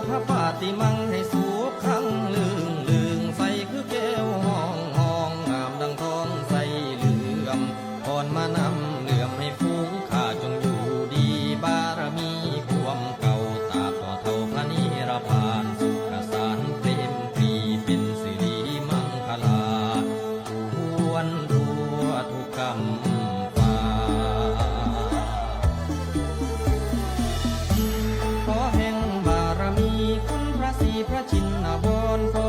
พระปาติมังให้สูบครั้งลืงลืงใสคือแก้วห้องห้องงามดังทองใสเหลื่อมก่อนมานำเหลื่อมให้ฟูงข้าจงอยู่ดีบารมีความเก่าตาต่อเท่าพระนิรพานสุขสารเปรมปรีเป็นสิริมังคลาควรทั่วทุกกรรมขอแห่งบารมีคุณพระศรีพระชินบรขอ